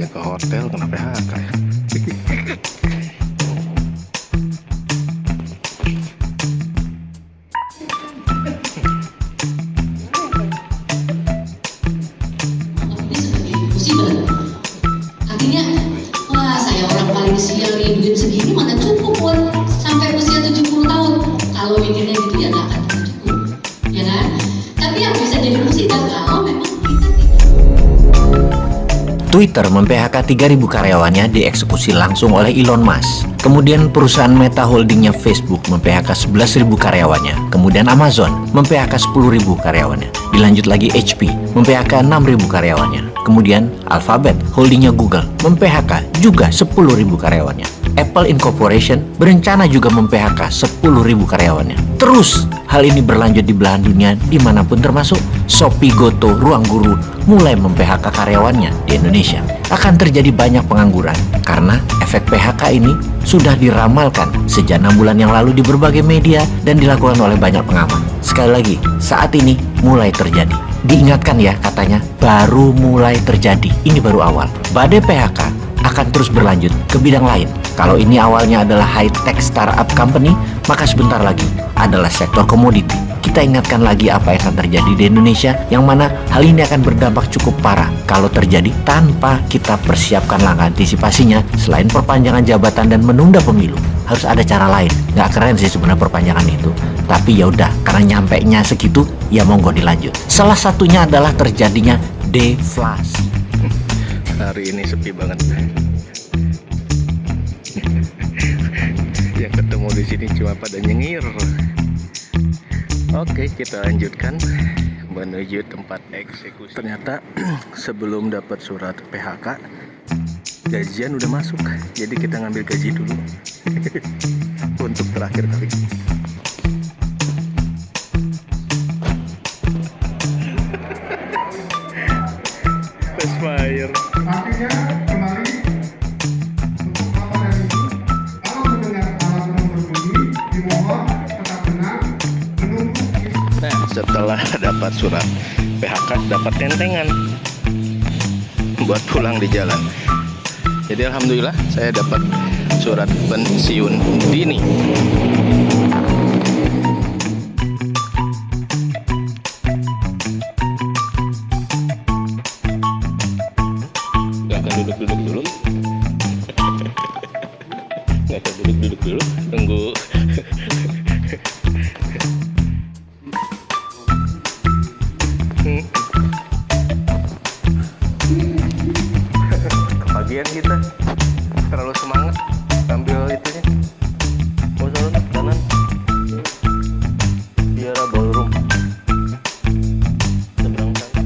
Ini ke hotel kena PHK ya. Artinya, wah saya orang paling sial nih, duit segini mana cukup buat sampai usia 70 tahun. Kalau mikirnya gitu ya nggak akan cukup, ya kan? Tapi yang bisa jadi musibah kalau memang kita tidak. Twitter mem-PHK 3.000 karyawannya dieksekusi langsung oleh Elon Musk. Kemudian perusahaan Meta Holdingnya Facebook mem-PHK 11.000 karyawannya. Kemudian Amazon mem-PHK 10.000 karyawannya. Dilanjut lagi HP mem-PHK 6.000 karyawannya. Kemudian Alphabet Holdingnya Google mem-PHK juga 10.000 karyawannya. Apple Incorporation berencana juga mem-PHK 10.000 karyawannya. Terus hal ini berlanjut di belahan dunia dimanapun, termasuk Shopee, Goto, Ruang Guru mulai mem-PHK karyawannya di Indonesia. Akan terjadi banyak pengangguran karena efek PHK ini sudah diramalkan sejak 6 bulan yang lalu di berbagai media dan dilakukan oleh banyak pengamat. Sekali lagi, saat ini mulai terjadi. Diingatkan ya, katanya baru mulai terjadi. Ini baru awal. Badai PHK akan terus berlanjut ke bidang lain. Kalau ini awalnya adalah high-tech startup company, maka sebentar lagi adalah sektor komoditi. Kita ingatkan lagi apa yang akan terjadi di Indonesia, yang mana hal ini akan berdampak cukup parah kalau terjadi tanpa kita persiapkan langkah antisipasinya. Selain perpanjangan jabatan dan menunda pemilu, harus ada cara lain. Nggak keren sih sebenarnya perpanjangan itu, tapi ya udah, karena nyampe nya segitu, ya monggo dilanjut. Salah satunya adalah terjadinya deflasi. Hari ini sepi banget. Yang ketemu di sini cuma pada nyengir. Oke, kita lanjutkan menuju tempat eksekusi. Ternyata sebelum dapat surat PHK, gajian udah masuk. Jadi kita ngambil gaji dulu untuk terakhir kali. Fire. Artinya kembali untuk kapal dari ini, kalau mendengar alarm berbunyi, dimohon tetap tenang, menunggu. Nah, setelah dapat surat PHK, dapat tentengan buat pulang di jalan. Jadi alhamdulillah saya dapat surat pensiun dini. Gak akan duduk-duduk dulu. Gak akan duduk-duduk dulu. Tunggu. Kebagian kita terlalu semangat ambil itunya. Mau salah kanan. Biara ballroom. Seberang sana.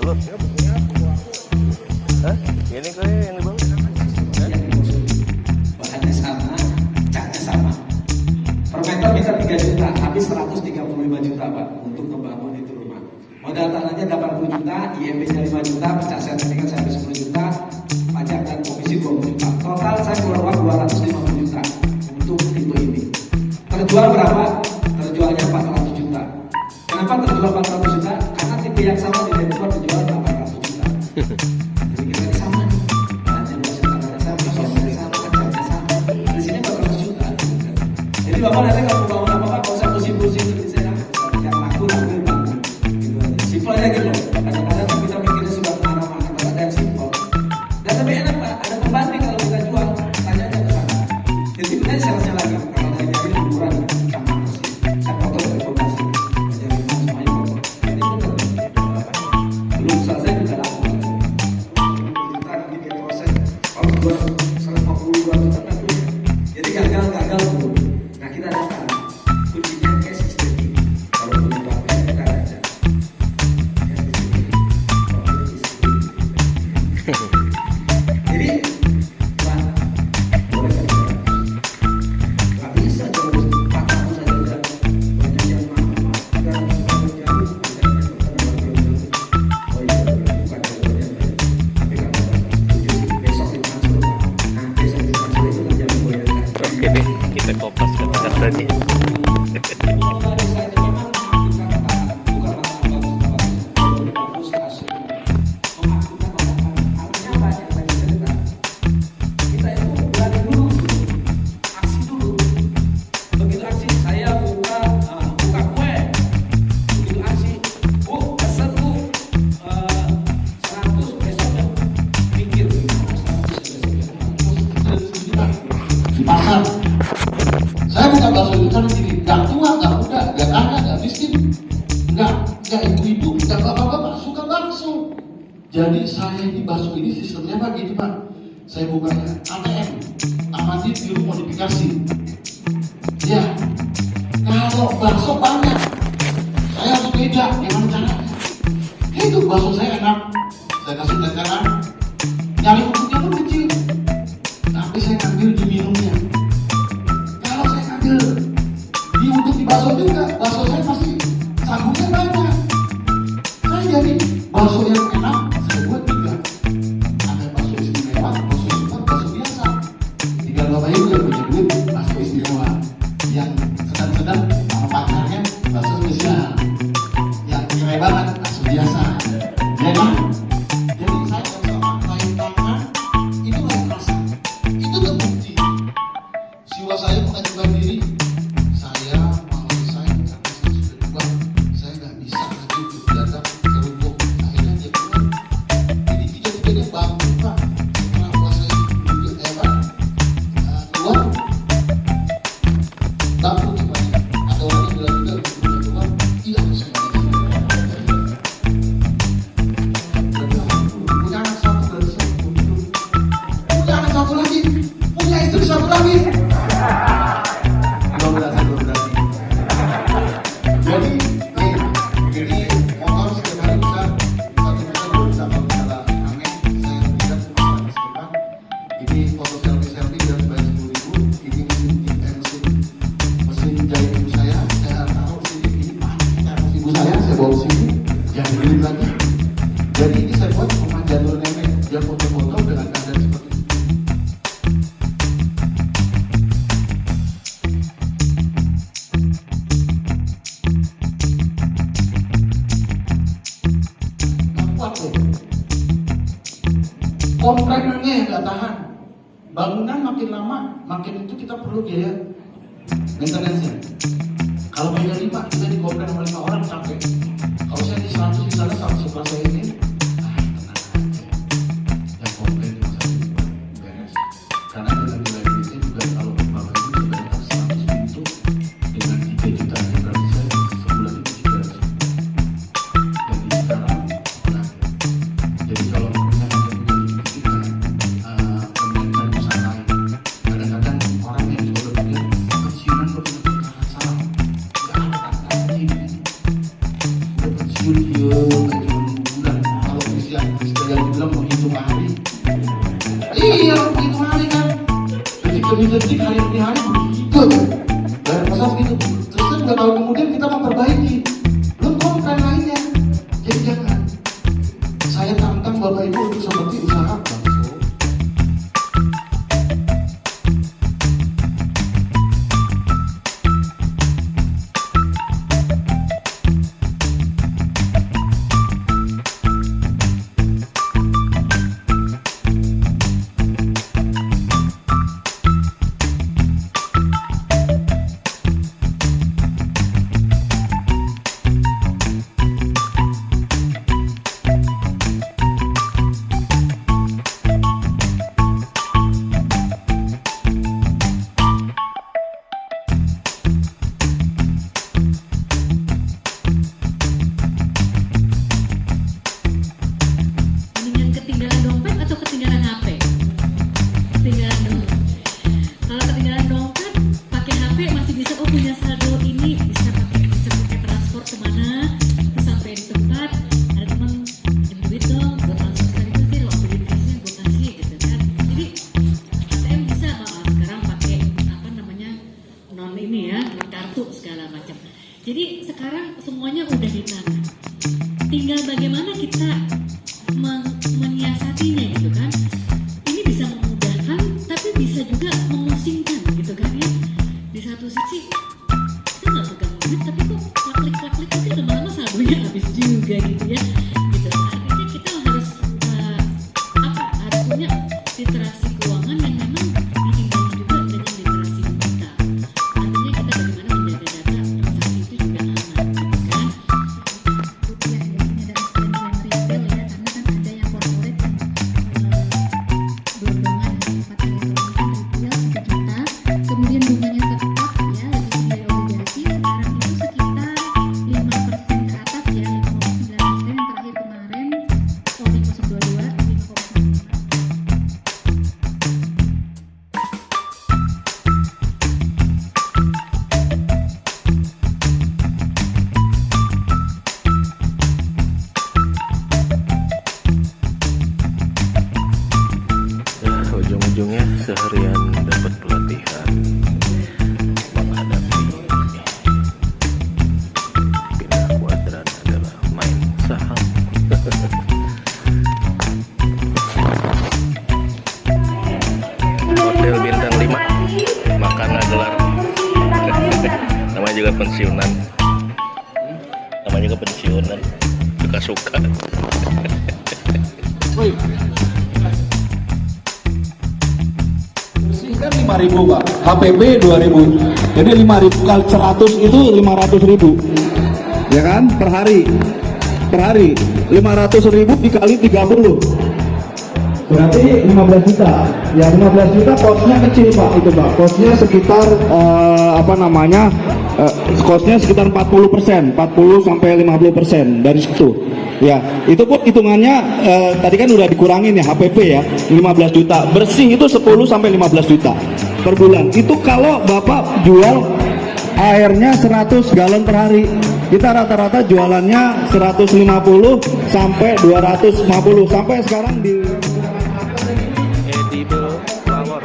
telur. Hah? Ini kayak ini bang. Bahannya sama, catnya sama. Per meter kita 3 juta, habis 135 juta Pak untuk membangun itu rumah. Modal tanahnya 80 juta, IMB-nya 5 juta, pecah sertifikat sampai 10 juta, pajak dan komisi 20 juta. Total saya keluar uang 250 juta untuk pintu ini. Terjual berapa? Terjualnya 400 juta. Kenapa terjual 400 juta? Karena tipe yang sama di Denpasar terjual 800 juta. Jadi kita di sana. Bahannya dua tanahnya sama, soalnya sama, kacangnya sama. Di sini 400 juta. Jadi Bapak nanti kalau bangun apa-apa, nggak usah pusing-pusing seperti saya. Yang laku ambil bangun. Gitu aja. Simpel aja gitu. Kadang-kadang kita mikirnya sudah kemana-mana, tapi ada yang simpel. Dan lebih enak Pak, ada pembanding kalau kita jual. Tanya aja ke sana. Jadi kita salesnya lagi. Kalau dari nyari ukuran sama sih. Saya foto dari lokasi. Jadi semuanya foto. Jadi betul. Belum selesai juga laku. Kita nanti dia proses. Kalau jual 150 juta kan. Jadi gagal dulu. Nah kita datang. Kuncinya cash system. Kalau punya banknya kita aja. Jadi, Pak, boleh kan? Nggak bisa terus 400 saja udah banyak yang mahal. Dan kalau jauh, oh iya, bukan jawabannya. Tapi kalau setuju, besok itu transfer. Nah, besok itu transfer itu kan jam goyang. Oke deh, kita kopas ke tadi. Di pasar saya bukan bakso itu kan gini, nggak tua, nggak muda, nggak kaya, nggak miskin, nggak ibu-ibu, nggak bapak-bapak suka bakso. Jadi saya ini bakso ini sistemnya Pak gini Pak, saya bukanya ATM, amati tiru modifikasi. Ya, kalau bakso banyak, saya harus beda, gimana caranya? Itu bakso saya enak, saya kasih tetelan, nyari bentuknya pun kecil, tapi saya ambil di minumnya. Kalau saya ambil di untuk di bakso juga, bakso saya pasti sabunnya banyak. Saya jadi bakso yang enak, saya buat 3. Ada bakso istimewa, bakso super, bakso biasa. 3 bapak ibu yang punya duit, bakso istimewa. Yang sedang-sedang sama pacarnya, bakso spesial. Yang kira banget, bakso biasa. Ya kan? Jadi saya sama kain tangan, itulah yang rasa. Itu terbukti. Jiwa saya mengajukan diri, saya mau resign karena saya sudah tua, saya nggak bisa lagi untuk belajar serupuk. Akhirnya dia keluar. Jadi tiga-tiganya bangun Pak. Setelah puasa itu keluar, bangun semuanya. Ada orang yang bilang juga keluar, iya saya nggak bisa. Punya anak satu dari satu, punya anak satu lagi, punya istri satu lagi. Belum berarti. Jadi motor setiap hari bisa 1 meter bisa kalau misalnya aneh, saya lihat masalah istimewa. Ini foto selfie dan bayar 10.000. Ini mesin jahit ibu saya taruh sini. Ini pakai ibu saya bawa sini, jangan beli lagi. Jadi ini saya buat rumah jadul nenek, dia foto-foto dengan keadaan seperti ini. Nggak kuat loh. Komplainannya yang nggak tahan. Bangunan makin lama, makin itu kita perlu biaya maintenance-nya. Kalau biaya 5, kita dikomplain sama 5 orang capek. Kalau saya di 100 di sana sama sebelah saya ini, tenang aja. Yang komplain cuma 1 beres. Karena dengan nilai duitnya juga kalau bapak ini sudah dapat 100 pintu dengan 3 juta aja berarti saya sebulan itu 300. Jadi sekarang, nah, jadi kalau punya kita pemerintah usaha lain, kadang-kadang orang yang sudah punya pensiunan berpikir salah, nggak ada kata ini. Udah pensiun dia, nggak jual hari demi hari begitu aja. Dan masa gitu. Terus kan 2 tahun kemudian kita memperbaiki. Belum komplain lainnya. Jadi jangan. Saya tantang Bapak Ibu untuk seperti usaha bakso. Mendingan ketinggalan dompet atau ketinggalan HP? Ketinggalan dompet. Kalau ketinggalan dompet, pakai HP masih bisa, oh punya saldo ini, bisa pakai transport kemana, terus sampai di tempat, ada teman pinjam duit dong, buat transfer sekaligus sih, waktu di kasnya gue kasih gitu kan. Jadi ATM bisa malah sekarang pakai apa namanya non ini ya, non kartu segala macam. Jadi sekarang semuanya udah di tangan. Tinggal bagaimana kita menyiasatinya gitu kan. Ini bisa memudahkan tapi bisa juga memusingkan gitu kan ya. Di satu sisi kita nggak pegang duit tapi kok klik tapi lama-lama saldonya habis juga gitu ya. Gitu. Artinya kita harus harus punya literasi keuangan yang memang diimbangi juga dengan literasi digital. Artinya kita bagaimana menjaga data transaksi itu juga aman gitu kan. Rupiah biasanya dari sekian retail ya, karena kan ada yang corporate yang gelondongan sifatnya rupiah 1 juta, kemudian bunganya tetap ya lebih tinggi dari obligasi. Sekarang itu sekitar 5% ke atas ya, 5,9% yang terakhir kemarin Polri 022 5,9%. Ya, ujung-ujungnya seharian dapat pelatihan menghadapi pindah kuadran adalah main saham. Hotel bintang 5 makan gelar. Namanya juga pensiunan. Namanya juga pensiunan. Suka-suka. Bersih kan 5.000 Pak, HPP 2.000. Jadi 5.000 kali 100 itu 500.000. Ya kan? Per hari. Per hari 500.000 dikali 30. Berarti 15 juta. Ya 15 juta kosnya kecil Pak, itu Pak. Kosnya sekitar kosnya sekitar 40%, 40 sampai 50% dari situ. Ya, itu pun hitungannya tadi kan udah dikurangin ya HPP ya, 15 juta. Bersih itu 10 sampai 15 juta per bulan. Itu kalau Bapak jual airnya 100 galon per hari. Kita rata-rata jualannya 150 sampai 250 sampai sekarang di Edible flower.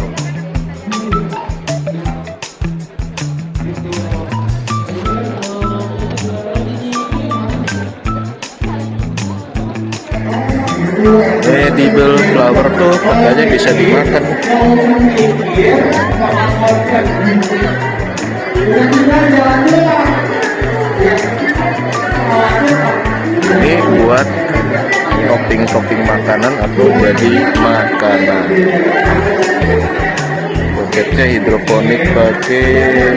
Edible flower tuh katanya bisa dimakan. Ini buat topping makanan atau jadi makanan. Buketnya hidroponik pakai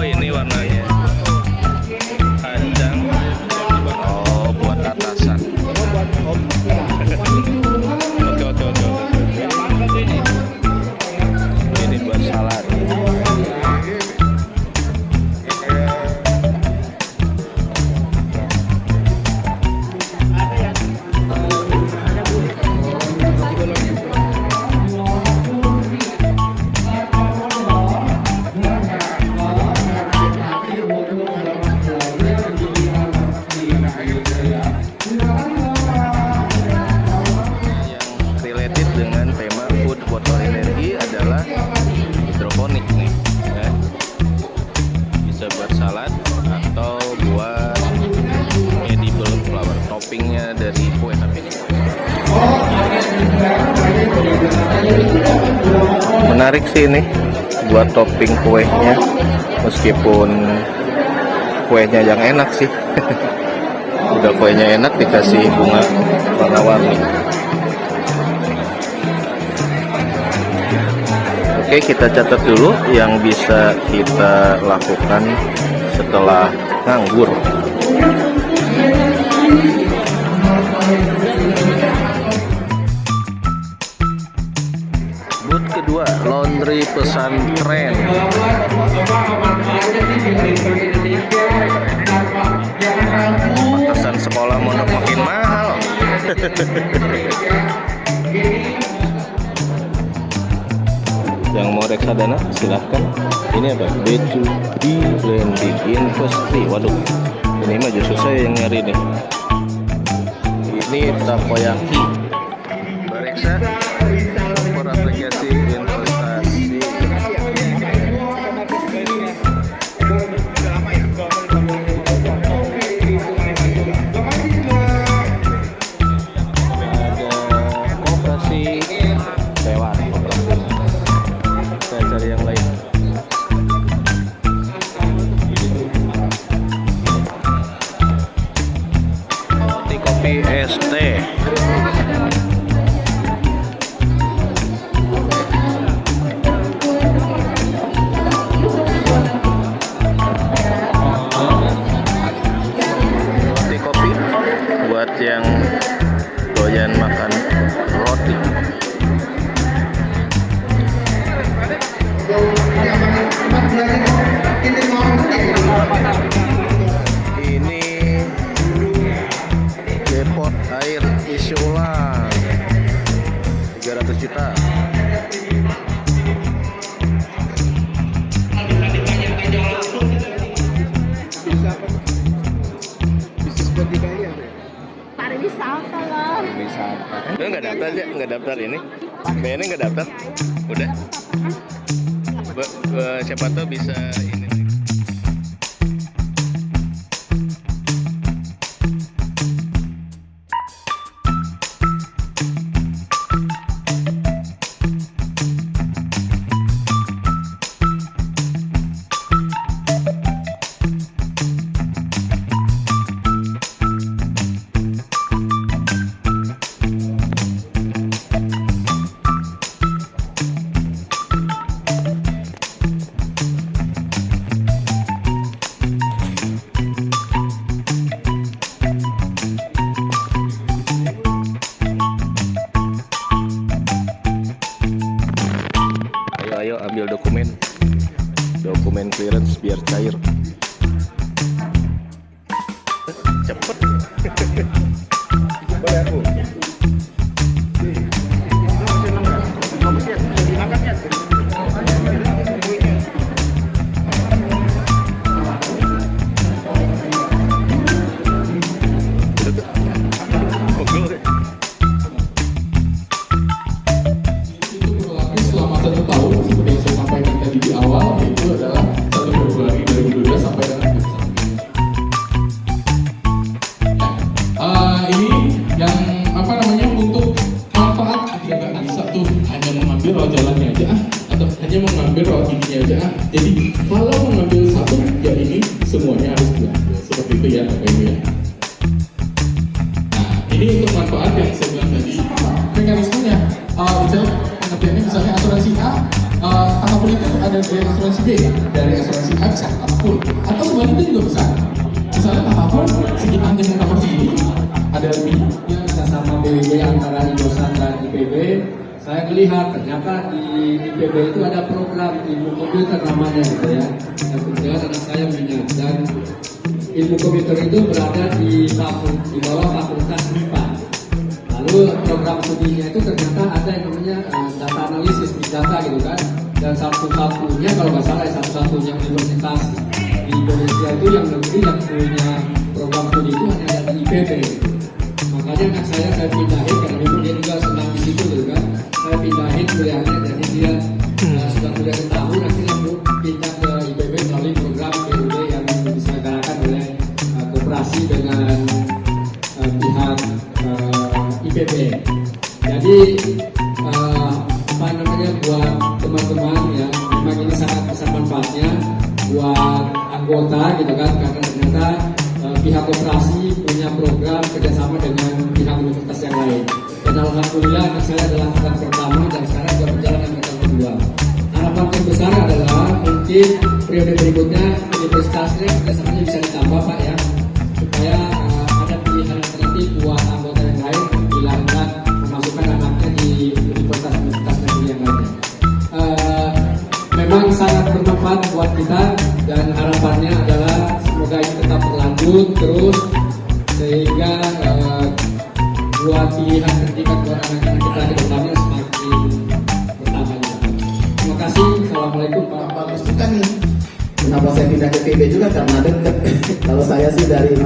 ini warnanya panjang. Oh, buat atasan. Oke. Ini buat salad. Menarik sih ini buat topping kuenya, meskipun kuenya yang enak sih. Udah kuenya enak dikasih bunga warna-warni. Oke, kita catat dulu yang bisa kita lakukan setelah nganggur. Booth kedua, laundry pesantren. Pesan sekolah mau makin mahal. Yang mau reksadana silahkan. Ini apa? B2B Blending Industry. Waduh, ini mah justru saya yang nyari nih. Ini takoyaki. Bereksa per aplikasi investasi. Ada koperasi hewan, koperasi. Saya cari yang lain. Di kopi ST. Roti kopi buat yang doyan makan roti. Ini depot air isi ulang 300 juta. Pariwisata lah. Nggak daftar ya? Nggak daftar ini? BNN nggak daftar? Udah? Siapa tahu bisa ini. Ayo ambil dokumen clearance biar cair. Cepet. Boleh aku. Selama 1 tahun seperti yang saya sampaikan tadi di awal, itu adalah 1 Februari 2012 sampai dengan ini yang apa namanya untuk manfaat ketika nggak bisa tuh hanya mengambil raw jalannya aja atau hanya mengambil raw ininya aja. Jadi kalau mengambil satu ya ini semuanya harus diambil seperti itu ya Bapak Ibu ya. Nah ini untuk manfaat yang saya bilang tadi. Mekanismenya pengertiannya misalnya asuransi A apapun itu ada dari asuransi B, dari asuransi A bisa apapun atau sebaliknya juga bisa. Misalnya apapun sekitar hanya mengcover segini ada lebih yang sama BWB antara Indosan dan IPB. Saya melihat ternyata di IPB itu ada program ilmu komputer namanya gitu ya. Dan kebetulan anak saya minat dan ilmu komputer itu berada di bawah fakultas MIPA. Lalu program studinya itu ternyata ada yang namanya data analisis, big data gitu kan. Dan satu-satunya kalau nggak salah satu-satunya universitas di Indonesia itu yang negeri yang punya program studi itu hanya ada di IPB gitu. Makanya anak saya pindahin karena dulu dia juga senang di situ gitu kan. Saya pindahin kuliahnya jadi dia sudah kuliah setahun akhirnya pindah ke IPB melalui program PUD yang diselenggarakan oleh koperasi dengan pihak IPB. Jadi apa namanya buat teman-teman anggota gitu kan, karena ternyata pihak koperasi punya program kerjasama dengan pihak universitas yang lain. Dan alhamdulillah anak saya adalah angkatan pertama dan sekarang juga berjalan angkatan kedua. Harapan terbesar adalah mungkin periode berikutnya universitasnya kerjasamanya bisa ditambah Pak ya, supaya ada pilihan alternatif buat anggota yang lain bila hendak memasukkan anaknya di universitas negeri yang lainnya. Memang sangat bermanfaat buat kita dan harapannya adalah semoga ini tetap berlanjut terus sehingga buat pilihan pendidikan buat anak-anak kita ke depannya semakin bertambah. Terima kasih. Assalamualaikum Pak. Bagus juga nih. Kenapa saya pindah ke PB juga karena deket. Kalau saya sih dari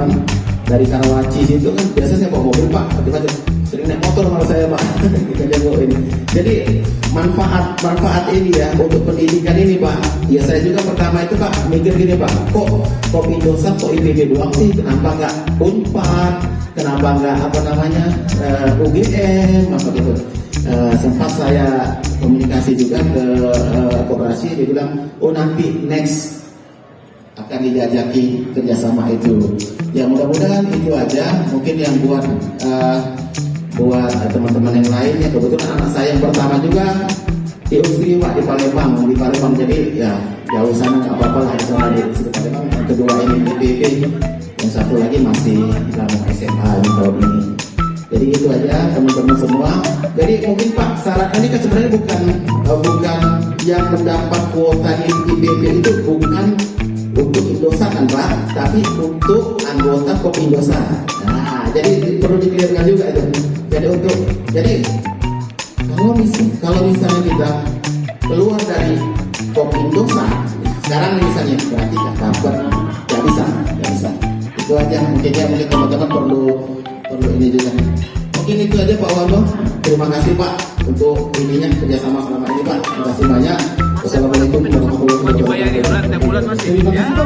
Karawaci situ kan biasa saya bawa mobil Pak, macam-macam. Sering naik motor malah saya Pak. Kita jago ini. Jadi manfaat ini ya untuk pendidikan ini Pak. Ya saya juga pertama itu Pak mikir gini Pak, kok Indosat kok IPB doang sih? Kenapa nggak Unpad? Kenapa nggak UGM? Apa gitu? Sempat saya komunikasi juga ke koperasi, dia bilang, oh nanti next akan dijajaki kerjasama itu. Ya mudah-mudahan itu aja. Mungkin yang buat teman-teman yang lainnya. Kebetulan anak saya yang pertama juga di Unsri Pak di Palembang. Jadi ya jauh sana nggak apa-apa lah di sana di Palembang. Yang kedua ini di PP. Yang satu lagi masih dalam SMA tahun ini. Jadi itu aja teman-teman semua. Jadi mungkin Pak syaratnya ini kan sebenarnya bukan yang mendapat kuota di IPB itu bukan untuk Indosat kan Pak, tapi untuk anggota Kopindosat. Nah, jadi perlu dikliarkan juga itu. Jadi kalau misalnya kita keluar dari Kopindosat, sekarang misalnya berarti nggak bisa. Itu aja mungkin teman-teman perlu ini juga. Mungkin itu aja Pak Wano. Terima kasih Pak untuk ininya kerjasama selama ini Pak. Terima kasih banyak. Wassalamualaikum warahmatullahi wabarakatuh. Bulan masih Terima kasih Pak.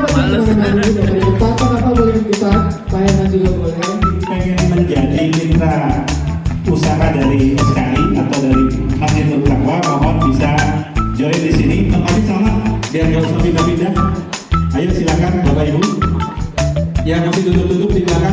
Bapak boleh kita Pak Herman juga boleh. Pengen menjadi mitra usaha dari SKI atau dari Masjidul Taqwa, mohon bisa join di sini. Tempatnya sama, biar nggak usah pindah-pindah. Ayo silakan Bapak Ibu yang masih duduk-duduk di belakang.